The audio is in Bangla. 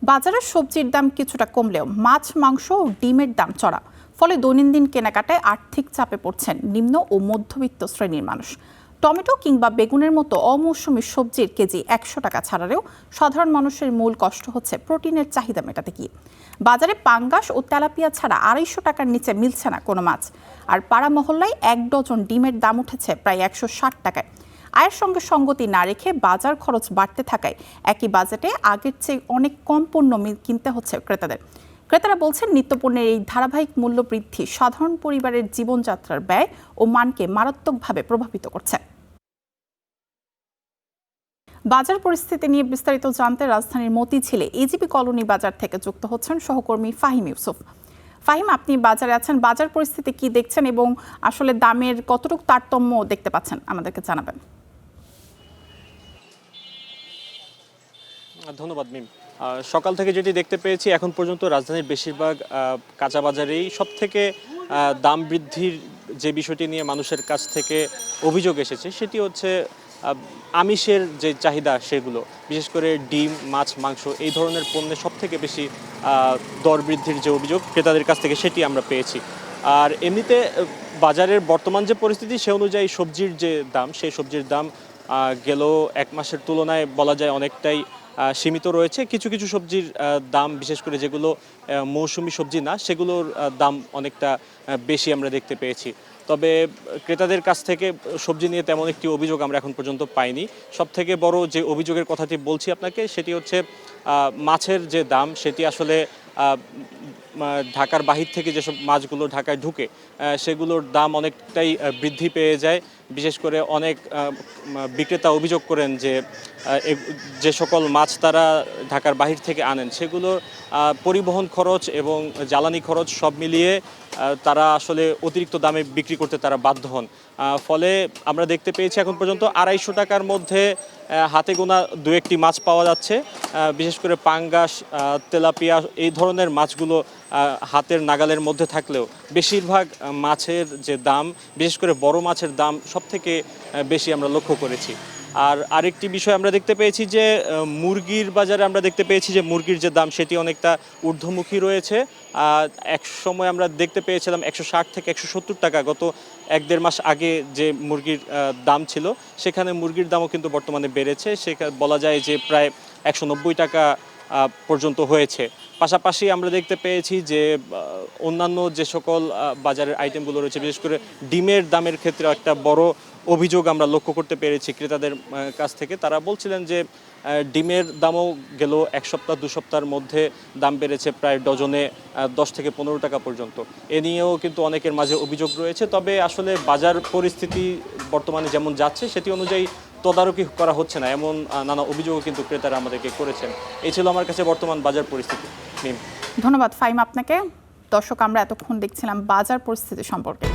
বাজারে সবজির দাম কিছুটা কমলেও মাছ, মাংস ও ডিমের দাম চড়া। ফলে দৈনন্দিন কেনাকাটায় আর্থিক চাপে পড়ছেন নিম্ন ও মধ্যবিত্ত শ্রেণীর মানুষ। টমেটো কিংবা বেগুনের মতো অমৌসুমী সবজির কেজি ১০০ টাকা ছাড়ালেও সাধারণ মানুষের মূল কষ্ট হচ্ছে প্রোটিনের চাহিদা মেটাতে গিয়ে। বাজারে পাঙ্গাস ও তেলাপিয়া ছাড়া ২৫০ টাকার নিচে মিলছে না কোনো মাছ। আর পাড়া মহল্লায় ১ ডজন ডিমের দাম উঠেছে প্রায় ১৬০ টাকায়। আয়ের সঙ্গে সঙ্গতি না রেখে বাজার খরচ বাড়তে থাকায় একই বাজেটে আগের চেয়ে অনেক কম পণ্য কিনতে হচ্ছে ক্রেতাদের। ক্রেতারা বলছেন, নিত্যপণ্যের এই ধারাবাহিক মূল্য বৃদ্ধি সাধারণ পরিবারের জীবনযাত্রার ব্যয় ও মানকে মারাত্মকভাবে প্রভাবিত করছে। বাজার পরিস্থিতি নিয়ে বিস্তারিত জানতে রাজধানীর মতিঝিলে এজিবি কলোনি বাজার থেকে যুক্ত হচ্ছেন সহকর্মী ফাহিম ইউসুফ। ফাহিম, আপনি বাজারে আছেন, বাজার পরিস্থিতি কি দেখছেন এবং আসলে দামের কতটুকু তারতম্য দেখতে পাচ্ছেন আমাদেরকে জানাবেন। ধন্যবাদ মিম। সকাল থেকে যেটি দেখতে পেয়েছি, এখন পর্যন্ত রাজধানীর বেশিরভাগ কাঁচা বাজারেই সবথেকে দাম বৃদ্ধির যে বিষয়টি নিয়ে মানুষের কাছ থেকে অভিযোগ এসেছে সেটি হচ্ছে আমিষের যে চাহিদা, সেগুলো বিশেষ করে ডিম, মাছ, মাংস এই ধরনের পণ্যের সবথেকে বেশি দর বৃদ্ধির যে অভিযোগ ক্রেতাদের কাছ থেকে সেটি আমরা পেয়েছি। আর এমনিতে বাজারের বর্তমান যে পরিস্থিতি সে অনুযায়ী সবজির যে দাম, সেই সবজির দাম গেল এক মাসের তুলনায় বলা যায় অনেকটাই সীমিত রয়েছে। কিছু কিছু সবজির দাম, বিশেষ করে যেগুলো মৌসুমি সবজি না, সেগুলোর দাম অনেকটা বেশি আমরা দেখতে পেয়েছি। তবে ক্রেতাদের কাছ থেকে সবজি নিয়ে তেমন একটি অভিযোগ আমরা এখন পর্যন্ত পাইনি। সবথেকে বড় যে অভিযোগের কথাটি বলছি আপনাকে, সেটি হচ্ছে মাছের যে দাম, সেটি আসলে ঢাকার বাহির থেকে যেসব মাছগুলো ঢাকায় ঢুকে সেগুলোর দাম অনেকটাই বৃদ্ধি পেয়ে যায়। বিশেষ করে অনেক বিক্রেতা অভিযোগ করেন যে সকল মাছ তারা ঢাকার বাহির থেকে আনেন সেগুলোর পরিবহন খরচ এবং জ্বালানি খরচ সব মিলিয়ে তারা আসলে অতিরিক্ত দামে বিক্রি করতে তারা বাধ্য হন। ফলে আমরা দেখতে পেয়েছি এখন পর্যন্ত ২৫০ টাকার মধ্যে হাতে গোনা দু একটি মাছ পাওয়া যাচ্ছে। বিশেষ করে পাঙ্গাস, তেলাপিয়া এই ধরনের মাছগুলো হাতের নাগালের মধ্যে থাকলেও বেশিরভাগ মাছের যে দাম, বিশেষ করে বড় মাছের দাম সবথেকে বেশি আমরা লক্ষ্য করেছি। আর আরেকটি বিষয় আমরা দেখতে পেয়েছি যে মুরগির বাজারে আমরা দেখতে পেয়েছি যে মুরগির যে দাম সেটি অনেকটা ঊর্ধ্বমুখী রয়েছে। এক সময় আমরা দেখতে পেয়েছিলাম ১৬০ থেকে ১৭০ টাকা গত ১-১.৫ মাস আগে যে মুরগির দাম ছিল, সেখানে মুরগির দামও কিন্তু বর্তমানে বেড়েছে। সেখানে বলা যায় যে প্রায় ১৯০ টাকা পর্যন্ত হয়েছে। পাশাপাশি আমরা দেখতে পেয়েছি যে অন্যান্য যে সকল বাজারের আইটেমগুলো রয়েছে, বিশেষ করে ডিমের দামের ক্ষেত্রে একটা বড় অভিযোগ আমরা লক্ষ্য করতে পেরেছি ক্রেতাদের কাছ থেকে। তারা বলছিলেন যে ডিমের দামও গেল ১ সপ্তাহ ২ সপ্তাহের মধ্যে দাম বেড়েছে প্রায় ডজনে ১০ থেকে ১৫ টাকা পর্যন্ত। এ নিয়েও কিন্তু অনেকের মাঝে অভিযোগ রয়েছে। তবে আসলে বাজার পরিস্থিতি বর্তমানে যেমন যাচ্ছে সেটি অনুযায়ী তদারকি করা হচ্ছে না, এমন নানা অভিযোগও কিন্তু ক্রেতারা আমাদেরকে করেছেন। এই ছিল আমার কাছে বর্তমান বাজার পরিস্থিতি। ধন্যবাদ ফাহিম আপনাকে। দর্শক, আমরা এতক্ষণ দেখছিলাম বাজার পরিস্থিতি সম্পর্কে।